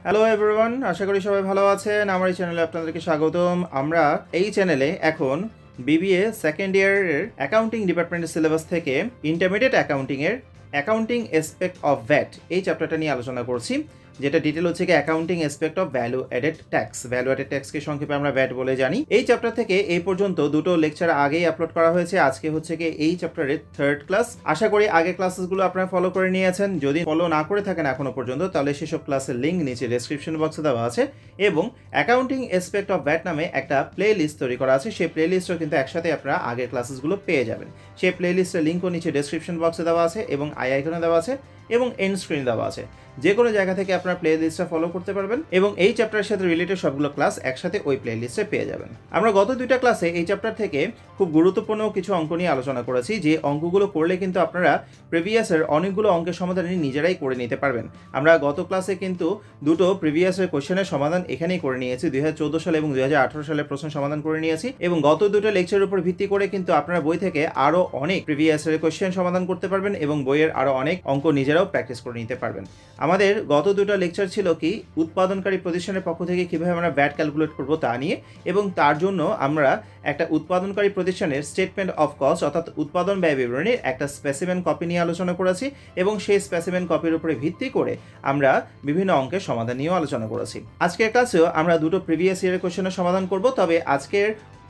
Hello everyone, আশা করি সবাই ভালো আছেন। আমার এই চ্যানেলে আপনাদেরকে স্বাগতম। আমরা এই চ্যানেলে এখন বিবিএ সেকেন্ড ইয়ারের অ্যাকাউন্টিং ডিপার্টমেন্টের সিলেবাস থেকে ইন্টারমিডিয়েট অ্যাকাউন্টিংয়ের অ্যাকাউন্টিং এসপেক্ট অফ ভ্যাট এই চ্যাপ্টারটা নিয়ে আলোচনা করছি, যেটা ডিটেল হচ্ছে কি accounting aspect of value added tax. Value added ট্যাক্সকে সংক্ষেপে আমরা ভ্যাট বলে জানি। এই চ্যাপ্টার থেকে এই পর্যন্ত দুটো লেকচার আগেই আপলোড করা হয়েছে। আজকে হচ্ছে কি এই চ্যাপ্টারের থার্ড ক্লাস। আশা করি আগের ক্লাসেসগুলো আপনারা ফলো করে নিয়েছেন। যদি ফলো না করে থাকেন এখনো পর্যন্ত, তাহলে সেসব ক্লাসের লিঙ্ক নিচে ডেসক্রিপশন বক্সে দেওয়া আছে এবং অ্যাকাউন্টিং এসপেক্ট অফ ভ্যাট নামে একটা প্লে লিস্ট তৈরি করা আছে। সেই প্লে লিস্টও কিন্তু একসাথে আপনারা আগের ক্লাসেসগুলো পেয়ে যাবেন। সেই প্লে লিস্টের লিঙ্কও নিচে ডেসক্রিপশন বক্সে দেওয়া আছে এবং আই আইকনে দেওয়া আছে এবং এন্ড স্ক্রিনে দেওয়া আছে। যে কোনো জায়গা থেকে আপনার প্লে লিস্টটা ফলো করতে পারবেন এবং এই চ্যাপ্টারের সাথে রিলেটেড সবগুলো ক্লাস একসাথে ওই প্লে লিস্টে পেয়ে যাবেন। আমরা গত দুইটা ক্লাসে এই চ্যাপ্টার থেকে খুব গুরুত্বপূর্ণ কিছু অঙ্ক নিয়ে আলোচনা করেছি, যে অঙ্কগুলো করলে কিন্তু আপনারা প্রিভিয়াসের অনেকগুলো অঙ্কের সমাধান নিজেরাই করে নিতে পারবেন। আমরা গত ক্লাসে কিন্তু দুটো প্রিভিয়াসের কোশ্চেনের সমাধান এখানেই করে নিয়েছি, 2014 সালে এবং 2018 সালে প্রশ্ন সমাধান করে নিয়েছি এবং গত দুটো লেকচারের উপর ভিত্তি করে কিন্তু আপনারা বই থেকে আরও অনেক প্রিভিয়াসের কোশ্চেন সমাধান করতে পারবেন এবং বইয়ের আরও অনেক অঙ্ক নিজেরাও প্র্যাকটিস করে নিতে পারবেন। আমাদের গত দুটো লেকচার ছিল কি উৎপাদনকারী প্রতিষ্ঠানের পক্ষ থেকে কীভাবে আমরা ভ্যাট ক্যালকুলেট করব তা নিয়ে, এবং তার জন্য আমরা একটা উৎপাদনকারী প্রতিষ্ঠানের স্টেটমেন্ট অফ কস্ট অর্থাৎ উৎপাদন ব্যয় বিবরণীর একটা স্পেসিমেন কপি নিয়ে আলোচনা করেছি এবং সেই স্পেসিমেন কপির উপরে ভিত্তি করে আমরা বিভিন্ন অঙ্কের সমাধান নিয়েও আলোচনা করেছি। আজকের ক্লাসেও আমরা দুটো প্রিভিয়াস ইয়ারের কোশ্চেনের সমাধান করব, তবে আজকের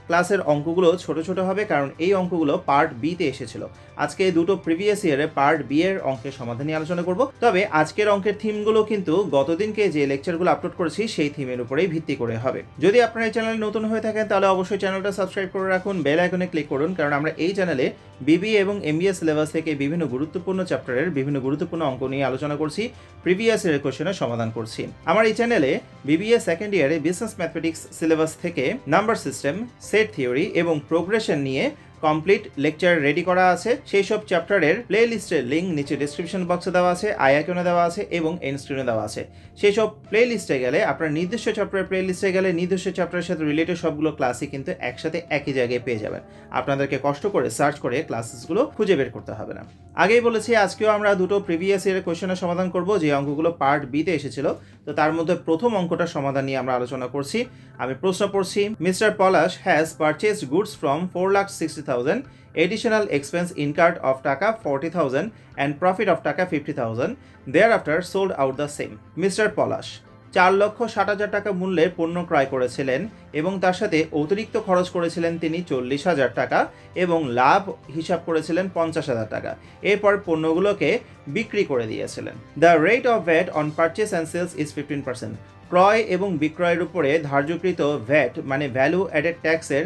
ক্লাসের অঙ্কগুলো ছোট ছোট হবে কারণ এই অঙ্কগুলো পার্ট বিতে এসেছিল। আজকে দুটো প্রিভিয়াস ইয়ারে পার্ট বি এর অঙ্কের সমাধান নিয়ে আলোচনা করব, তবে আজকের অঙ্কের থিমগুলো কিন্তু গতদিনকে যে লেকচারগুলো আপলোড করেছি সেই থিমের উপরেই ভিত্তি করে হবে। যদি আপনারা এই চ্যানেলে নতুন হয়ে থাকেন তাহলে অবশ্যই চ্যানেলটা সাবস্ক্রাইব করে রাখুন, বেল আইকনে ক্লিক করুন, কারণ আমরা এই চ্যানেলে বিবিএ এবং এমবিএ সিলেবাস থেকে বিভিন্ন গুরুত্বপূর্ণ চ্যাপ্টারের বিভিন্ন গুরুত্বপূর্ণ অঙ্ক নিয়ে আলোচনা করছি, প্রিভিয়াস ইয়ারের কোশ্চেনের সমাধান করছি। আমার এই চ্যানেলে বিবিএ সেকেন্ড ইয়ারে বিজনেস ম্যাথমেটিক্স সিলেবাস থেকে নাম্বার সিস্টেম, সেট থিওরি এবং প্রোগ্রেশন নিয়ে কমপ্লিট লেকচার রেডি করা আছে। সেই সব চ্যাপ্টারের প্লে লিস্টের লিঙ্ক নিচে ডিসক্রিপশন বক্সে দেওয়া আছে, আই আইকনে দেওয়া আছে এবং এন্ড স্ক্রিনে দেওয়া আছে। সেই সব প্লে লিস্টে গেলে আপনার নির্দিষ্ট চ্যাপ্টারের প্লে লিস্টে গেলে নির্দিষ্ট চ্যাপ্টারের সাথে রিলেটেড সবগুলো ক্লাসই কিন্তু একসাথে একই জায়গায় পেয়ে যাবেন। আপনাদেরকে কষ্ট করে সার্চ করে ক্লাসেসগুলো খুঁজে বের করতে হবে না। আগেই বলেছি আজকেও আমরা দুটো প্রিভিয়াস ইয়ারের কোশ্চেনের সমাধান করব, যে অঙ্কগুলো পার্ট বিতে এসেছিল। তো তার মধ্যে প্রথম অঙ্কটার সমাধান নিয়ে আমরা আলোচনা করছি। আমি প্রশ্ন পড়ছি, mister Palash has purchased goods from 4,60,000, additional expense incurred of টাকা 40,000 and profit of টাকা 50,000, thereafter sold out the same. Mister Palash 4,60,000 টাকা মূল্যের পণ্য ক্রয় করেছিলেন এবং তার সাথে অতিরিক্ত খরচ করেছিলেন তিনি 40,000 টাকা এবং লাভ হিসাব করেছিলেন 50,000 টাকা। এরপর পণ্যগুলোকে বিক্রি করে দিয়েছিলেন। The rate of VAT on purchase and sales is 15%। ক্রয় এবং বিক্রয়ের উপরে ধার্যকৃত ভ্যাট মানে ভ্যালু অ্যাডেড ট্যাক্সের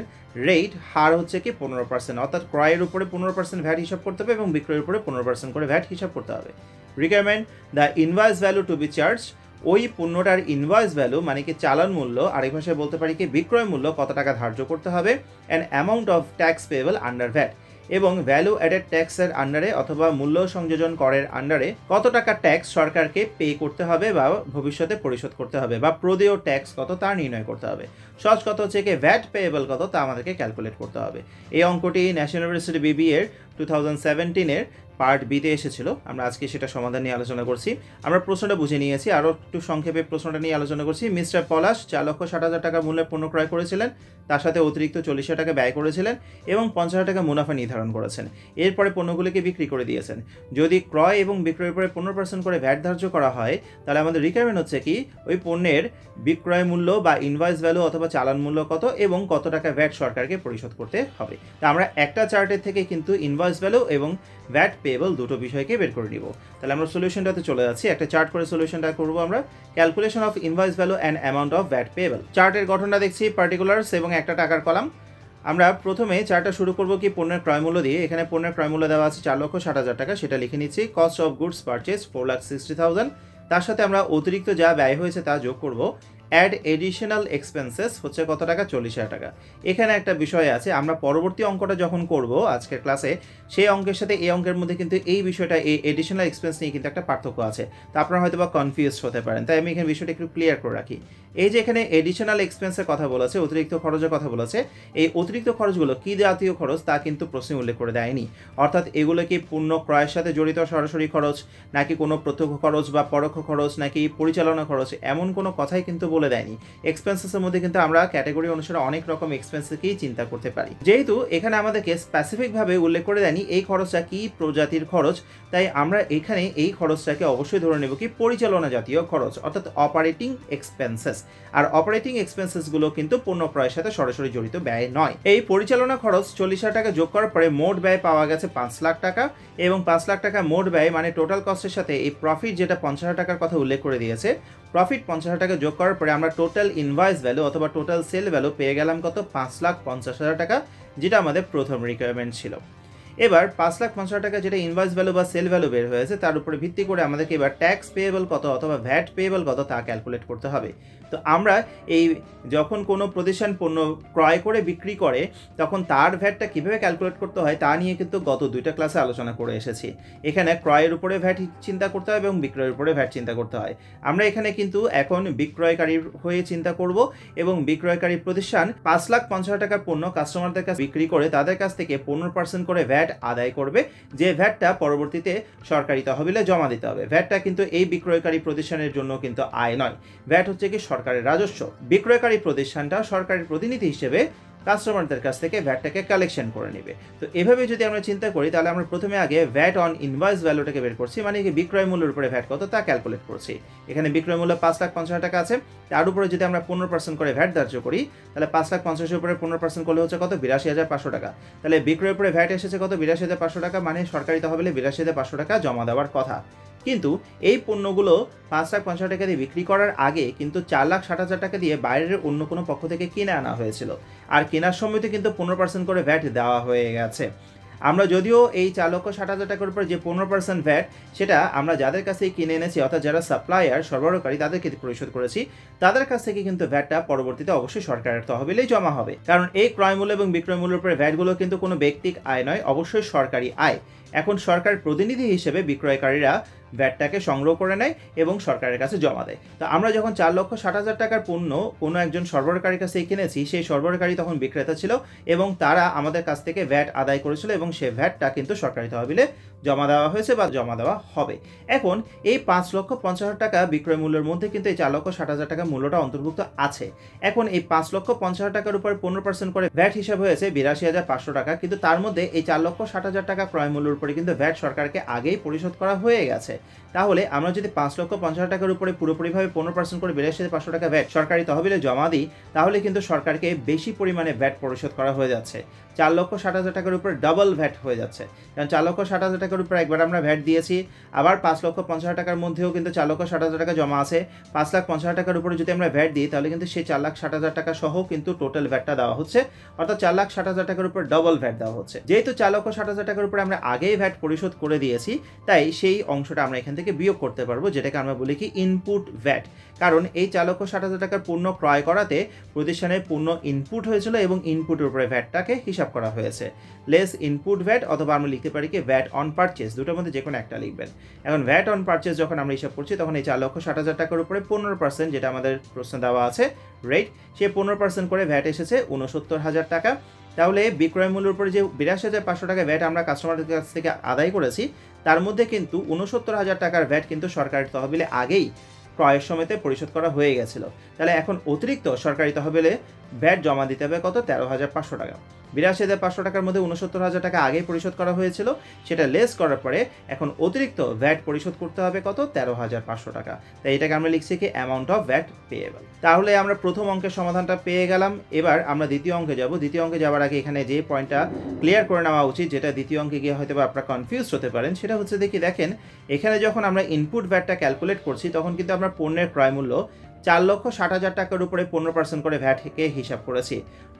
রেট হার হচ্ছে কি 15%, অর্থাৎ ক্রয়ের উপরে 15% ভ্যাট হিসাব করতে হবে এবং বিক্রয়ের উপরে 15% করে ভ্যাট হিসাব করতে হবে। Requirement, the invoice value to be charge, ওই পণ্যটার ইনভয়েস ভ্যালু মানে কি চালান মূল্য, আরেক ভাষায় বলতে পারি কি বিক্রয় মূল্য কত টাকা ধার্য করতে হবে, and amount of tax payable under VAT, এবং ভ্যালু অ্যাডেড ট্যাক্সের আন্ডারে অথবা মূল্য সংযোজন করের আন্ডারে কত টাকা ট্যাক্স সরকারকে পে করতে হবে বা ভবিষ্যতে পরিশোধ করতে হবে বা প্রদেয় ট্যাক্স কত তা নির্ণয় করতে হবে। সহজ কত হচ্ছে কি ভ্যাট পেয়েবল কত তা আমাদেরকে ক্যালকুলেট করতে হবে। এই অঙ্কটি ন্যাশনাল ইউনিভার্সিটি বিবিএ 2017-এর পার্ট বিতে এসেছিল। আমরা আজকে সেটা সমাধান নিয়ে আলোচনা করছি। আমরা প্রশ্নটা বুঝে নিয়েছি, আরও একটু সংক্ষেপে প্রশ্নটা নিয়ে আলোচনা করছি। মিস্টার পলাশ 4,60,000 টাকা মূল্যের পণ্য ক্রয় করেছিলেন, তার সাথে অতিরিক্ত 40,000 টাকা ব্যয় করেছিলেন এবং 50,000 টাকা মুনাফা নির্ধারণ করেছেন। এরপরে পণ্যগুলিকে বিক্রি করে দিয়েছেন। যদি ক্রয় এবং বিক্রয়ের উপরে 15% করে ভ্যাট ধার্য করা হয়, তাহলে আমাদের রিকোয়ারমেন্ট হচ্ছে কি ওই পণ্যের বিক্রয় মূল্য বা ইনভয়েস ভ্যালু অথবা চালান মূল্য কত এবং কত টাকা ভ্যাট সরকারকে পরিশোধ করতে হবে। তা আমরা একটা চার্টের থেকে কিন্তু ইনভয়েস ভ্যালু এবং ভ্যাট পেয়েবল দুটো বিষয়কে বের করে নিব। তাহলে আমরা সলিউশনটাতে চলে যাচ্ছি, একটা চার্ট করে সলিউশনটা করব আমরা। Calculation of invoice value and amount of VAT payable. চার্টের গঠনটা দেখছি পার্টিকুলার্স এবং একটা টাকার কলাম। আমরা প্রথমে চার্টটা শুরু করব কি পণ্যের ক্রয় মূল্য দিয়ে। এখানে পণ্যের ক্রয় মূল্য দেওয়া আছে 4,60,000 টাকা, সেটা লিখে নিচ্ছি। কস্ট অফ গুডস পারচেস 4,60,000, তার সাথে আমরা অতিরিক্ত যা ব্যয় হয়েছে তা যোগ করব অ্যাড এডিশনাল এক্সপেন্সেস হচ্ছে কত টাকা, 40,000 টাকা। এখানে একটা বিষয় আছে, আমরা পরবর্তী অঙ্কটা যখন করব আজকের ক্লাসে, সেই অঙ্কের সাথে এই অঙ্কের মধ্যে কিন্তু এই বিষয়টা, এই এডিশনাল এক্সপেন্স নিয়ে কিন্তু একটা পার্থক্য আছে। তো আপনারা হয়তো বা কনফিউজ হতে পারেন, তাই আমি এখানে বিষয়টা একটু ক্লিয়ার করে রাখি। এই যে এখানে এডিশনাল এক্সপেন্সের কথা বলেছে, অতিরিক্ত খরচের কথা বলেছে, এই অতিরিক্ত খরচগুলো কী জাতীয় খরচ তা কিন্তু প্রশ্নে উল্লেখ করে দেয়নি। অর্থাৎ এগুলো কি পণ্য ক্রয়ের সাথে জড়িত সরাসরি খরচ, নাকি কোনো প্রত্যক্ষ খরচ বা পরোক্ষ খরচ, নাকি পরিচালনা খরচ, এমন কোনো কথাই কিন্তু বলে দেয়নি। এক্সপেন্সেসের মধ্যে কিন্তু আমরা ক্যাটাগরি অনুসারে অনেক রকম এক্সপেন্সকেই চিন্তা করতে পারি। যেহেতু এখানে আমাদেরকে স্পেসিফিকভাবে উল্লেখ করে দেয়নি এই খরচটা কী প্রজাতির খরচ, তাই আমরা এখানে এই খরচটাকে অবশ্যই ধরে নেব কি পরিচালনা জাতীয় খরচ, অর্থাৎ অপারেটিং এক্সপেন্সেস। আর অপারেটিং এক্সপেন্সেসগুলো কিন্তু পণ্য ক্রয়ের সাথে সরাসরি জড়িত ব্যয় নয়। এই পরিচালনা খরচ 40,000 টাকা যোগ করার পরে মোট ব্যয় পাওয়া গেছে 5 লাখ টাকা, এবং 5 লাখ টাকা মোট ব্যয় মানে টোটাল কস্টের সাথে এই প্রফিট যেটা 50,000 টাকার কথা উল্লেখ করে দিয়েছে, প্রফিট 50,000 টাকা যোগ করার পরে আমরা টোটাল ইনভয়েস ভ্যালু অথবা টোটাল সেল ভ্যালু পেয়ে গেলাম কত, 5,50,000 টাকা, যেটা আমাদের প্রথম রিকোয়ারমেন্ট ছিল। এবার 5,50,000 টাকা যেটা ইনভয়েস ভ্যালু বা সেল ভ্যালু বের হয়েছে, তার উপরে ভিত্তি করে আমাদেরকে এবার ট্যাক্স পেয়েবল কত অথবা ভ্যাট পেয়েবল কত তা ক্যালকুলেট করতে হবে। তো আমরা এই যখন কোনো প্রতিষ্ঠান পণ্য ক্রয় করে বিক্রি করে, তখন তার ভ্যাটটা কীভাবে ক্যালকুলেট করতে হয় তা নিয়ে কিন্তু গত 2টা ক্লাসে আলোচনা করে এসেছি। এখানে ক্রয়ের উপরে ভ্যাট চিন্তা করতে হয় এবং বিক্রয়ের উপরে ভ্যাট চিন্তা করতে হয়। আমরা এখানে কিন্তু এখন বিক্রয়কারীর হয়ে চিন্তা করব, এবং বিক্রয়কারী প্রতিষ্ঠান 5,50,000 টাকার পণ্য কাস্টমারদের কাছে বিক্রি করে তাদের কাছ থেকে 15% করে ভ্যাট আদায় করবে, যে ভ্যাটটা পরবর্তীতে সরকারি তহবিলে জমা দিতে হবে। ভ্যাটটা কিন্তু এই বিক্রয়কারী প্রতিষ্ঠানের জন্য কিন্তু আয় নয়, ভ্যাট হচ্ছে কি সরকারের রাজস্ব। বিক্রয়কারী প্রতিষ্ঠানটা সরকারের প্রতিনিধি হিসেবে কাস্টমারদের কাছ থেকে ভ্যাটটাকে কালেকশন করে নেবে। তো এভাবে যদি আমরা চিন্তা করি, তাহলে আমরা প্রথমে আগে ভ্যাট অন ইনভয়েস ভ্যালুটাকে বের করছি, মানে কি বিক্রয় মূল্যের উপরে ভ্যাট কত তা ক্যালকুলেট করছি। এখানে বিক্রয় মূল্য 5,50,000 টাকা আছে, তার উপরে যদি আমরা 15% করে ভ্যাট ধার্য করি, তাহলে 5,50,000 উপরে 15% করলে হচ্ছে কত, 82,500 টাকা। তাহলে বিক্রয়ের উপরে ভ্যাট এসেছে কত, 82,500 টাকা, মানে সরকারি তহবিলে 82,500 টাকা জমা দেওয়ার কথা। কিন্তু এই পণ্যগুলো 5,50,000 টাকা দিয়ে বিক্রি করার আগে কিন্তু 4,60,000 টাকা দিয়ে বাইরের অন্য কোনো পক্ষ থেকে কিনে আনা হয়েছিল, আর কেনার সময়তে কিন্তু 15% করে ভ্যাট দেওয়া হয়ে গেছে। আমরা যদিও এই 4,60,000 টাকার উপর যে 15% ভ্যাট, সেটা আমরা যাদের কাছেই কিনে এনেছি, অর্থাৎ যারা সাপ্লায়ার সরবরাহকারী তাদেরকে পরিশোধ করেছি, তাদের কাছ থেকে কিন্তু ভ্যাটটা পরবর্তীতে অবশ্যই সরকারের তহবিলেই জমা হবে। কারণ এই ক্রয় মূল্য এবং বিক্রয় মূল্যের উপরে ভ্যাটগুলো কিন্তু কোনো ব্যক্তিক আয় নয়, অবশ্যই সরকারি আয়। এখন সরকার প্রতিনিধি হিসেবে বিক্রয়কারীরা ভ্যাটটাকে সংগ্রহ করে নেয় এবং সরকারের কাছে জমা দেয়। তো আমরা যখন 4,60,000 টাকার পণ্য কোনো একজন সরবরাহকারীর কাছে কিনেছি, সেই সরবরাহকারী তখন বিক্রেতা ছিল এবং তারা আমাদের কাছ থেকে ভ্যাট আদায় করেছিল, এবং সেই ভ্যাটটা কিন্তু সরকারি তহবিলে জমা দেওয়া হয়েছে বা জমা দেওয়া হবে। এখন এই 5,50,000 টাকা বিক্রয় মূল্যের মধ্যে কিন্তু এই 4,60,000 টাকা মূল্যটা অন্তর্ভুক্ত আছে। এখন এই 5,50,000 টাকার উপর 15% করে ভ্যাট হিসাব হয়েছে 82,500 টাকা, কিন্তু তার মধ্যে এই 4,60,000 টাকা ক্রয় মূল্যের উপরে কিন্তু ভ্যাট সরকারকে আগেই পরিশোধ করা হয়ে গেছে। তাহলে আমরা যদি 5,50,000 টাকার উপরে পুরোপুরিভাবে 15% করে 82,500 টাকা ভ্যাট সরকারি তহবিলে জমা দিই, তাহলে কিন্তু সরকারকে বেশি পরিমাণে ভ্যাট পরিশোধ করা হয়ে যাচ্ছে। 4,60,000 টাকার উপরে ডাবল ভ্যাট হয়ে যাচ্ছে। কারণ 4,60,000 টাকার উপরে একবার আমরা ভ্যাট দিয়েছি, আবার 5,50,000 টাকার মধ্যেও কিন্তু 4,60,000 টাকা জমা আছে। 5,50,000 টাকার উপরে যদি আমরা ভ্যাট দিই, তাহলে কিন্তু সেই 4,60,000 টাকা সহ কিন্তু টোটাল ভ্যাটটা দেওয়া হচ্ছে, অর্থাৎ 4,60,000 টাকার উপর ডবল ভ্যাট দেওয়া হচ্ছে। যেহেতু 4,60,000 টাকার উপরে আমরা আগেই ভ্যাট পরিশোধ করে দিয়েছি, তাই সেই অংশটা আমরা এখান থেকে বিয়োগ করতে পারবো, যেটাকে আমরা বলি কি ইনপুট ভ্যাট। কারণ এই 4,60,000 টাকার পণ্য ক্রয় করাতে প্রতিষ্ঠানের পণ্য ইনপুট হয়েছিল এবং ইনপুটের উপরে ভ্যাটটাকে হিসাব করা হয়েছে। লেস ইনপুট ভ্যাট, অথবা আমরা লিখতে পারি কি ভ্যাট অন পারচেজ, দুটোর মধ্যে যে কোনো একটা লিখবেন। এখন ভ্যাট অন পারচেজ যখন আমরা হিসাব করছি, তখন এই 4,60,000 টাকার উপরে 15%, যেটা আমাদের প্রশ্নে দেওয়া আছে রেট, সে 15% করে ভ্যাট এসেছে 69,000 টাকা। তাহলে বিক্রয় মূল্যের উপরে যে 82,500 টাকা ভ্যাট আমরা কাস্টমারদের কাছ থেকে আদায় করেছি, তার মধ্যে কিন্তু 69,000 টাকার ভ্যাট কিন্তু সরকারি তহবিলে আগেই ক্রয়ের সময়তে পরিশোধ করা হয়ে গেছিল। তাহলে এখন অতিরিক্ত সরকারি তহবিলে ভ্যাট জমা দিতে হবে কত, 13,500 টাকা। 82,500 টাকার মধ্যে 69,000 টাকা আগেই পরিশোধ করা হয়েছিল, সেটা লেস করার পরে এখন অতিরিক্ত ভ্যাট পরিশোধ করতে হবে কত, 13,500 টাকা। তাই এটাকে আমরা লিখছি কি অ্যামাউন্ট অফ ভ্যাট পেয়েবল। তাহলে আমরা প্রথম অঙ্কের সমাধানটা পেয়ে গেলাম। এবার আমরা দ্বিতীয় অঙ্কে যাব। দ্বিতীয় অঙ্কে যাওয়ার আগে এখানে যে পয়েন্টটা ক্লিয়ার করে নেওয়া উচিত, যেটা দ্বিতীয় অঙ্কে গিয়ে হয়তো আপনারা কনফিউজ হতে পারেন, সেটা হচ্ছে দেখেন এখানে যখন আমরা ইনপুট ভ্যাটটা ক্যালকুলেট করছি, তখন কিন্তু আমরা পণ্যের ক্রয় মূল্য 4,60,000 টাকার উপরে 15% করে ভ্যাটকে হিসাব করেছি।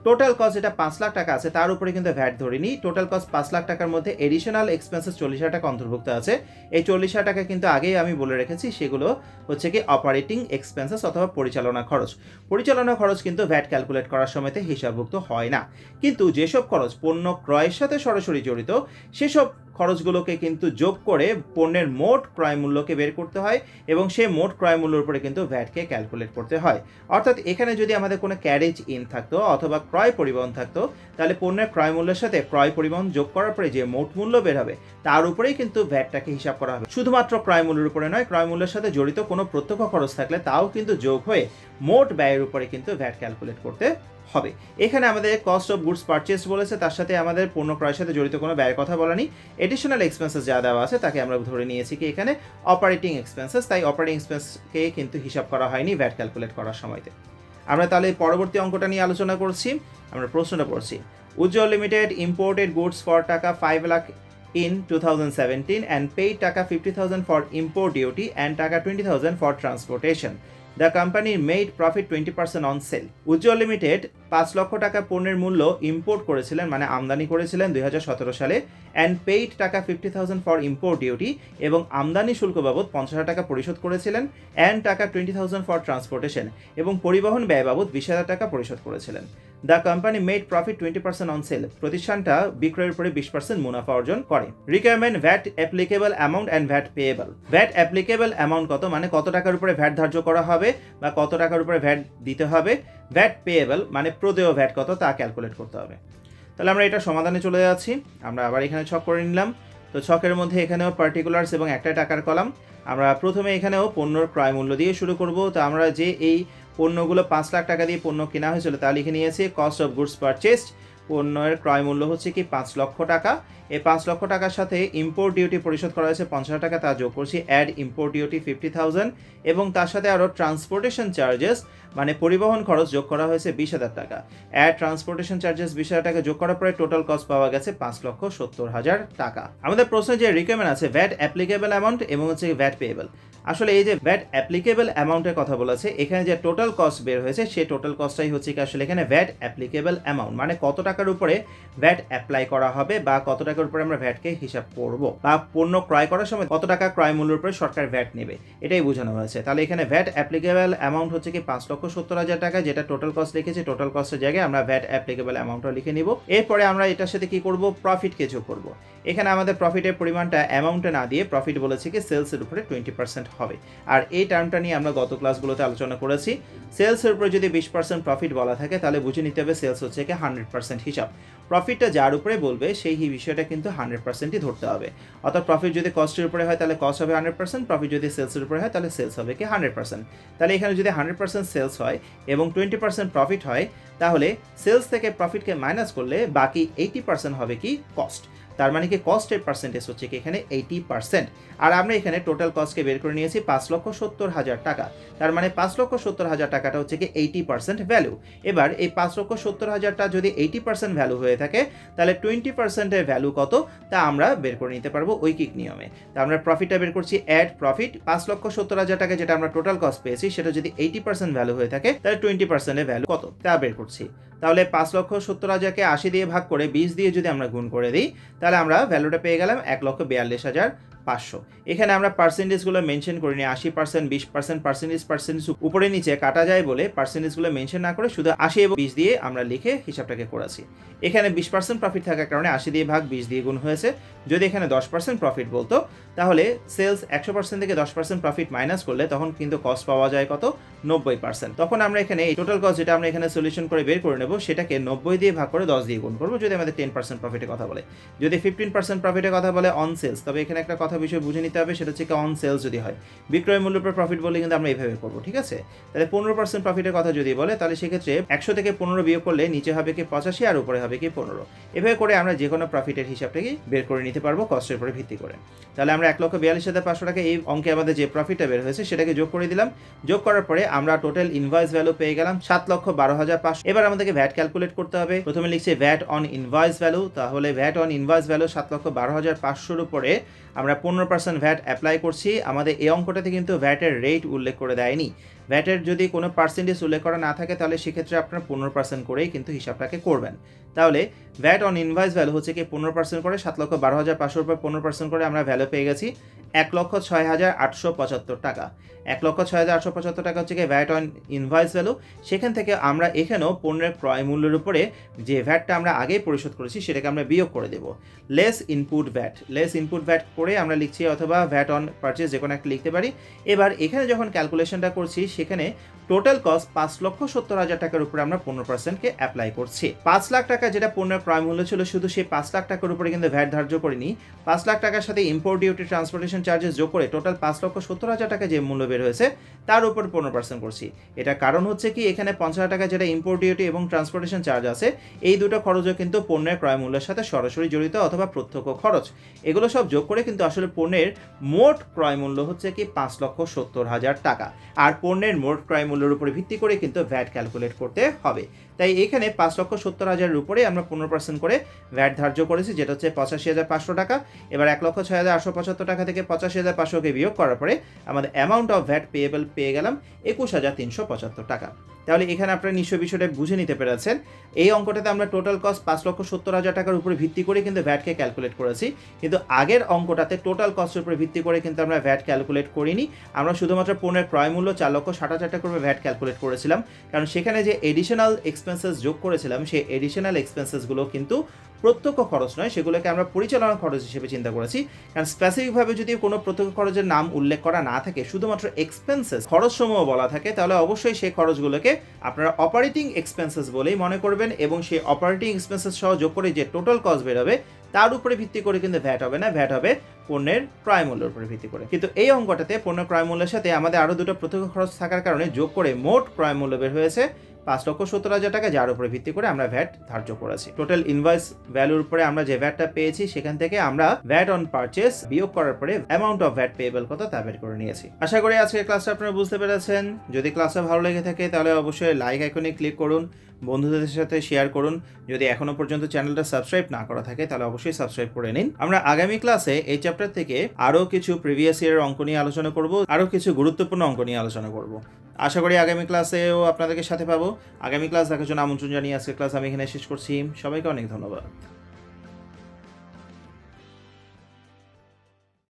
টোটাল কস্ট যেটা 5 লাখ টাকা আছে তার উপরে কিন্তু ভ্যাট ধরিনি। টোটাল কস্ট 5 লাখ টাকার মধ্যে এডিশনাল এক্সপেন্সেস 40,000 টাকা অন্তর্ভুক্ত আছে। এই 40,000 টাকা কিন্তু আগেই আমি বলে রেখেছি, সেগুলো হচ্ছে কি অপারেটিং এক্সপেন্সেস অথবা পরিচালনা খরচ। পরিচালনা খরচ কিন্তু ভ্যাট ক্যালকুলেট করার সময়তে হিসাবভুক্ত হয় না। কিন্তু যেসব খরচ পণ্য ক্রয়ের সাথে সরাসরি জড়িত সেসব খরচগুলোকে কিন্তু যোগ করে পণ্যের মোট ক্রয় মূল্যকে বের করতে হয় এবং সেই মোট ক্রয় মূল্যের উপরে কিন্তু ভ্যাটকে ক্যালকুলেট করতে হয়। অর্থাৎ এখানে যদি আমাদের কোনো ক্যারেজ ইন থাকতো অথবা ক্রয় পরিবহন থাকতো, তাহলে পণ্যের ক্রয় মূল্যের সাথে ক্রয় পরিবহন যোগ করার পরে যে মোট মূল্য বের হবে তার উপরেই কিন্তু ভ্যাটটাকে হিসাব করা হবে। শুধুমাত্র ক্রয় মূল্যের উপরে নয়, ক্রয় মূল্যের সাথে জড়িত কোনো প্রত্যক্ষ খরচ থাকলে তাও কিন্তু যোগ হয়ে মোট ব্যয়ের উপরে কিন্তু ভ্যাট ক্যালকুলেট করতে হবে। এখানে আমাদের কস্ট অফ গুডস পারচেজ বলেছে, তার সাথে আমাদের পণ্য ক্রয়ের সাথে জড়িত কোনো ব্যয়ের কথা বলা নেই। এডিশনাল এক্সপেন্সেস যা দেওয়া আছে তাকে আমরা ধরে নিয়েছি কি এখানে অপারেটিং এক্সপেন্সেস, তাই অপারেটিং এক্সপেন্সকে কিন্তু হিসাব করা হয়নি ভ্যাট ক্যালকুলেট করার সময়তে। আমরা তাহলে পরবর্তী অঙ্কটা নিয়ে আলোচনা করছি। আমরা প্রশ্নটা পড়ছি, উজ্জ্বল লিমিটেড ইম্পোর্টেড গুডস ফর টাকা 5 লাখ in 2017 and paid টাকা 50,000 for import duty and টাকা 20,000 for transportation. The company made profit 20% on sale. Ujjwal limited 5 lakh টাকা পণ্যের মূল্য ইম্পোর্ট করেছিলেন, মানে আমদানি করেছিলেন 2017 সালে, অ্যান্ড পেইড টাকা 50,000 ফর ইম্পোর্ট ডিউটি, এবং আমদানি শুল্ক বাবদ 50,000 টাকা পরিশোধ করেছিলেন, অ্যান্ড টাকা 20,000 ফর ট্রান্সপোর্টেশন, এবং পরিবহন ব্যয় বাবদ 20,000 টাকা পরিশোধ করেছিলেন। The company made profit 20% on sale. প্রতিষ্ঠানটা বিক্রয়ের উপরে 20% মুনাফা অর্জন করে। Requirement VAT applicable amount and VAT payable. VAT applicable amount কত, মানে কত টাকার উপরে ভ্যাট ধার্য করা হবে বা কত টাকার উপরে ভ্যাট দিতে হবে। ভ্যাট পেয়েবল মানে প্রদেয় ভ্যাট কত তা ক্যালকুলেট করতে হবে। তাহলে আমরা এটা সমাধানে চলে যাচ্ছি। আমরা আবার এখানে ছক করে নিলাম। তো ছকের মধ্যে এখানেও পার্টিকুলার্স এবং একটা টাকার কলাম। আমরা প্রথমে এখানেও পণ্যর ক্রয় মূল্য দিয়ে শুরু করব। তো আমরা যে এই পণ্যগুলো 5 লাখ টাকা দিয়ে পণ্য কেনা হয়েছিল তা লিখে নিয়েছি। কস্ট অফ গুডস পারচেসড, পণ্যের ক্রয় মূল্য হচ্ছে কি 5 লক্ষ টাকা। এই 5 লক্ষ টাকার সাথে ইম্পোর্ট ডিউটি পরিশোধ করা হয়েছে 50,000 টাকা, তা যোগ করছি, অ্যাড ইম্পোর্ট ডিউটি 50,000, এবং তার সাথে আরও ট্রান্সপোর্টেশন চার্জেস মানে পরিবহন খরচ যোগ করা হয়েছে 20,000 টাকা। অ্যাড ট্রান্সপোর্টেশন চার্জেস 20,000 টাকা যোগ করার পরে টোটাল কস্ট পাওয়া গেছে 5,70,000 টাকা। আমাদের প্রশ্নে যে রিকোয়ারমেন্ট আছে ভ্যাট অ্যাপ্লিকেবল অ্যামাউন্ট এবং হচ্ছে ভ্যাট পেয়েবল। আসলে এই যে ভ্যাট অ্যাপ্লিকেবল অ্যামাউন্টের কথা বলেছে, এখানে যে টোটাল কস্ট বের হয়েছে সেই টোটাল কস্টটাই হচ্ছে কি আসলে এখানে ভ্যাট অ্যাপ্লিকেবল অ্যামাউন্ট, মানে কত টাকার উপরে ভ্যাট অ্যাপ্লাই করা হবে বা কত টাকার উপরে আমরা ভ্যাটকে হিসাব করব, বা পণ্য ক্রয় করার সময় কত টাকা ক্রয় মূল্যের উপরে সরকার ভ্যাট নেবে, এটাই বোঝানো হয়েছে। তাহলে এখানে ভ্যাট অ্যাপ্লিকেবল অ্যামাউন্ট হচ্ছে কি 5,70,000 টাকা, যেটা টোটাল কস্ট লিখেছি। টোটাল কস্টের জায়গায় আমরা ভ্যাট অ্যাপ্লিকেবল অ্যামাউন্টটা লিখে নিব। এরপরে আমরা এটার সাথে কি করব, প্রফিটকে যোগ করব। এখানে আমাদের প্রফিটের পরিমাণটা অ্যামাউন্টে না দিয়ে প্রফিট বলেছে কি সেলসের উপরে 20% হবে। আর এই টার্মটা নিয়ে আমরা গত ক্লাসগুলোতে আলোচনা করেছি। সেলসের উপরে যদি 20% প্রফিট বলা থাকে তাহলে বুঝে নিতে হবে সেলস হচ্ছে কি 100% হিসাব। প্রফিটটা যার উপরে বলবে সেই বিষয়টা কিন্তু 100%ই ধরতে হবে। অর্থাৎ প্রফিট যদি কস্টের উপরে হয় তাহলে কস্ট হবে 100%, প্রফিট যদি সেলসের উপরে হয় তাহলে সেলস হবে কি 100%। তাহলে এখানে যদি 100% সেলস হয় এবং 20% প্রফিট হয়, তাহলে সেলস থেকে প্রফিটকে মাইনাস করলে বাকি 80% হবে কি কস্ট। তার মানে কি কস্টের পার্সেন্টেজ হচ্ছে কি এখানে 80%। আর আমরা এখানে টোটাল কস্টকে বের করে নিয়েছি 5,70,000 টাকা। তার মানে 5,70,000 টাকাটা হচ্ছে কি 80% ভ্যালু। এবার এই 5,70,000টা যদি 80% ভ্যালু হয়ে থাকে তাহলে 20%-এর ভ্যালু কত তা আমরা বের করে নিতে পারবো ঐকিক নিয়মে। তা আমরা প্রফিটটা বের করছি, অ্যাড প্রফিট 5,70,000 টাকা যেটা আমরা টোটাল কস্ট পেয়েছি সেটা যদি 80% ভ্যালু হয়ে থাকে তাহলে 20%-এর ভ্যালু কত তা বের করছি। তাহলে 5,70,000কে 80 দিয়ে ভাগ করে 20 দিয়ে যদি আমরা গুণ করে দিই তাহলে আমরা ভ্যালুটা পেয়ে গেলাম 1,42,500। এখানে আমরা পার্সেন্টেজগুলো মেনশন করিনি, 80%, 20%, পার্সেন্টেজ উপরে নিচে কাটা যায় বলে পার্সেন্টেজগুলো মেনশন না করে শুধু 80 এবং 20 দিয়ে আমরা লিখে হিসাবটাকে করেছি। এখানে 20% প্রফিট থাকার কারণে 80 দিয়ে ভাগ 20 দিয়ে গুণ হয়েছে। যদি এখানে 10% প্রফিট বলতো তাহলে সেলস 100% থেকে 10% প্রফিট মাইনাস করলে তখন কিন্তু কস্ট পাওয়া যায় কত, 90%। তখন আমরা এখানে এই টোটাল কস্ট যেটা আমরা এখানে সলিউশন করে বের করে নেব সেটাকে 90 দিয়ে ভাগ করে 10 দিয়ে গুণ করবো যদি আমাদের 10% প্রফিটের কথা বলে। যদি 15% প্রফিটের কথা বলে অন সেলস, তবে এখানে একটা কথা বিষয় বুঝে নিতে হবে, সেটা হচ্ছে কি অন সেলস যদি হয়, বিক্রয় মূল্যের উপর প্রফিট বলে কিন্তু আমরা এইভাবে করবো, ঠিক আছে। তাহলে 15% প্রফিটের কথা যদি বলে তাহলে সেক্ষেত্রে 100 থেকে 15 বিয়োগ করলে নিচে হবে কি 85 আর উপরে হবে কি 15। এভাবে করে আমরা যে কোনো প্রফিটের হিসাবটাকে বের করে নিতে পারবো কস্টের উপরে ভিত্তি করে। তাহলে আমরা 1,42,500 টাকা এই অঙ্কে আমাদের যে প্রফিটটা বের হয়েছে সেটাকে যোগ করে দিলাম। যোগ করার পরে আমরা টোটাল ইনভয়েস ভ্যালু পেয়ে গেলাম 7,12,500। এবার আমাদেরকে ভ্যাট ক্যালকুলেট করতে হবে। প্রথমে লিখছি ভ্যাট অন ইনভয়েস ভ্যালু। তাহলে ভ্যাট অন ইনভয়েস ভ্যালু 7,12,500-র উপরে আমরা 15% ভ্যাট অ্যাপ্লাই করছি। আমাদের এই অঙ্কটাতে কিন্তু ভ্যাটের রেট উল্লেখ করে দেয়নি। ভ্যাটের যদি কোনো পার্সেন্টেজ উল্লেখ করা না থাকে তাহলে সেক্ষেত্রে আপনারা 15% করেই কিন্তু হিসাবটাকে করবেন। তাহলে ভ্যাট অন ইনভয়েস ভ্যালু হচ্ছে কি 15% করে 7,12,500 উপর 15% করে আমরা ভ্যালু পেয়ে গেছি 1,06,875 টাকা। 1,06,875 টাকা হচ্ছে কি ভ্যাট অন ইনভয়েস ভ্যালু। সেখান থেকে আমরা এখানেও পণ্যের ক্রয় মূল্যের উপরে যে ভ্যাটটা আমরা আগেই পরিশোধ করেছি সেটাকে আমরা বিয়োগ করে দেব। লেস ইনপুট ভ্যাট করে আমরা লিখছি, অথবা ভ্যাট অন পারচেজ যে কোনো একটা লিখতে পারি। এবার এখানে যখন ক্যালকুলেশনটা করছি সেখানে টোটাল কস্ট 5,70,000 টাকার উপরে আমরা 15%কে অ্যাপ্লাই করছি। 5 লাখ টাকা যেটা পণ্যের ক্রয় মূল্য ছিল, শুধু সেই 5 লাখ টাকার উপরে কিন্তু ভ্যাট ধার্য করিনি। 5 লাখ টাকার সাথে ইম্পোর্ট ডিউটি, ট্রান্সপোর্টেশন চার্জেস যোগ করে টোটাল 5,70,000 টাকা যে মূল্য বের হয়েছে তার উপর 15% করছি। এটা কারণ হচ্ছে কি এখানে 50,000 টাকা যেটা ইম্পোর্ট ডিউটি এবং ট্রান্সপোর্টেশন চার্জ আছে, এই দুটো খরচও কিন্তু পণ্যের ক্রয় মূল্যের সাথে সরাসরি জড়িত অথবা প্রত্যক্ষ খরচ। এগুলো সব যোগ করে কিন্তু আসলে পণ্যের মোট ক্রয় মূল্য হচ্ছে কি 5,70,000 টাকা। আর পণ্যের মোট ক্রয় মূল্যের উপরে ভিত্তি করে কিন্তু ভ্যাট ক্যালকুলেট করতে হবে। তাই এখানে 5,70,000 উপরে আমরা 15% করে ভ্যাট ধার্য করেছি, যেটা হচ্ছে 85,500 টাকা। এবার 1,06,875 টাকা থেকে 85,500কে বিয়োগ করার পরে আমাদের অ্যামাউন্ট অফ ভ্যাট পেয়েবল পেয়ে গেলাম 21,375 টাকা। তাহলে এখানে আপনারা নিশ্চয় বিষয়টা বুঝে নিতে পেরেছেন। এই অঙ্কটাতে আমরা টোটাল কস্ট 5,70,000 টাকার উপরে ভিত্তি করে কিন্তু ভ্যাটকে ক্যালকুলেট করেছি, কিন্তু আগের অঙ্কটাতে টোটাল কস্টের উপরে ভিত্তি করে কিন্তু আমরা ভ্যাট ক্যালকুলেট করিনি। আমরা শুধুমাত্র পণ্যের ক্রয় মূল্য 4,60,000 টাকার উপরে ভ্যাট ক্যালকুলেট করেছিলাম, কারণ সেখানে যে এডিশনাল এক্সপেন্সেস যোগ করেছিলাম সেই এডিশনাল এক্সপেন্সেসগুলো কিন্তু প্রত্যক্ষ খরচ নয়, সেগুলোকে আমরা পরিচালনা খরচ হিসেবে চিন্তা করেছি। কারণ স্পেসিফিকভাবে যদি কোনো প্রত্যক্ষ খরচের নাম উল্লেখ করা না থাকে, শুধুমাত্র এক্সপেন্সেস খরচসমূহ বলা থাকে, তাহলে অবশ্যই সেই খরচগুলোকে আপনারা অপারেটিং এক্সপেন্সেস বলেই মনে করবেন, এবং সেই অপারেটিং এক্সপেন্সেস সহ যোগ করে যে টোটাল কস্ট বেরোবে তার উপরে ভিত্তি করে কিন্তু ভ্যাট হবে না, ভ্যাট হবে পণ্যের ক্রয় মূল্যের উপরে ভিত্তি করে। কিন্তু এই অঙ্কটাতে পণ্যের ক্রয় মূল্যের সাথে আমাদের আরও দুটো প্রত্যক্ষ খরচ থাকার কারণে যোগ করে মোট ক্রয় মূল্য বের হয়েছে 5,70,000 টাকা, যার উপরে ভিত্তি করে আমরা ভ্যাট ধার্য করেছি। টোটাল ইনভয়েস ভ্যালুর উপরে আমরা যে ভ্যাটটা পেয়েছি সেখান থেকে আমরা ভ্যাট অন পারচেজ বিয়োগ করার পরে অ্যামাউন্ট অফ ভ্যাট পেয়েবল কত তা বের করে নিয়েছি। আশা করি আজকের ক্লাসটা আপনারা বুঝতে পেরেছেন। যদি ক্লাসটা ভালো লেগে থাকে তাহলে অবশ্যই লাইক আইকনে ক্লিক করুন, বন্ধুদের সাথে শেয়ার করুন। যদি এখনো পর্যন্ত চ্যানেলটা সাবস্ক্রাইব না করা থাকে তাহলে অবশ্যই সাবস্ক্রাইব করে নিন। আমরা আগামী ক্লাসে এই চ্যাপ্টার থেকে আরও কিছু প্রিভিয়াস ইয়ারের অঙ্ক নিয়ে আলোচনা করব, আরও কিছু গুরুত্বপূর্ণ অঙ্ক নিয়ে আলোচনা করব। আশা করি আগামী ক্লাসেও আপনাদেরকে সাথে পাবো। আগামী ক্লাস দেখার জন্য আমন্ত্রণ জানিয়ে আজকের ক্লাস আমি এখানে শেষ করছি। সবাইকে অনেক ধন্যবাদ।